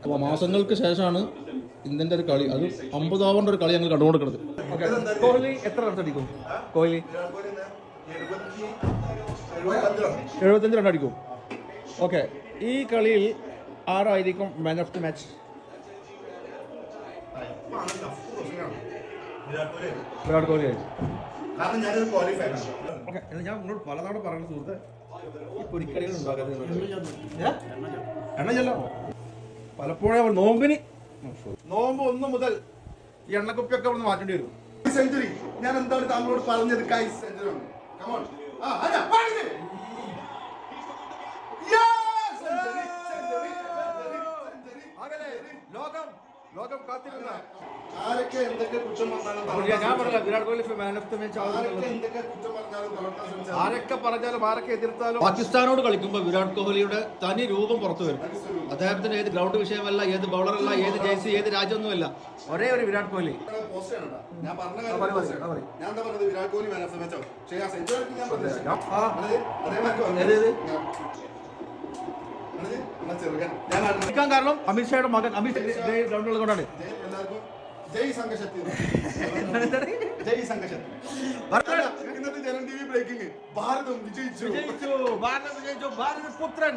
അപ്പോൾ മാസങ്ങൾക്ക് ശേഷമാണ് ഇന്ത്യൻ്റെ ഒരു കളി, അത് 50 ഓവറിൻ്റെ ഒരു കളി ഞങ്ങൾ കണ്ടുകൊടുക്കുന്നത്. കോഹ്ലി എത്ര റൺസ് അടിക്കും? കോഹ്ലി 75 റൺ അടിക്കും. ഓക്കെ, ഈ കളിയിൽ ആരായിരിക്കും man of the match? Virat Kohli ആയിരിക്കും. ഓക്കെ, ഞാൻ നിങ്ങളോട് പലതവണ പറയുന്ന സുഹൃത്തെ, ഈ പൊരിക്കളികൾ ഉണ്ടാക്കുന്നത് എണ്ണ ചെല്ലാമോ? പലപ്പോഴും അവർ നോമ്പ് 1 മുതൽ ഈ എണ്ണക്കുപ്പിയൊക്കെ അവിടെ മാറ്റേണ്ടി വരും. സെഞ്ചുറി ഞാൻ എന്താണ് താങ്കളോട് പറഞ്ഞത്? ലോകം കാത്തിരുന്ന ആരൊക്കെ എന്തൊക്കെ കുറ്റം ഞാൻ പറഞ്ഞില്ല, Virat Kohli man of the match ആരൊക്കെ പറഞ്ഞാലും ആരൊക്കെ എതിർത്താലും പാകിസ്ഥാനോട് കളിക്കുമ്പോൾ വിരാട് കോഹ്ലിയുടെ തനി രൂപം പുറത്തു വരും. അദ്ദേഹത്തിന് ഏത് ഗ്രൗണ്ട് വിഷയമല്ല, ഏത് ബൗളറല്ല, ഏത് ജേഴ്സി, ഏത് രാജ്യമൊന്നുമല്ല, ഒരേ ഒരു വിരാട് കോഹ്ലി. ഞാൻ പറഞ്ഞത് Virat Kohli man of the match. കാരണം അമിത്ഷായുടെ മകൻ അമിത് ഗ്രൗണ്ടിൽ കൊണ്ടാണ്. ജയ് സംഘശക്തി. ഇന്നത്തെ ജനം ടി വി ബ്രേക്കിംഗ്. ഭാരതം വിജയിച്ചു. ഭാരത പുത്രൻ.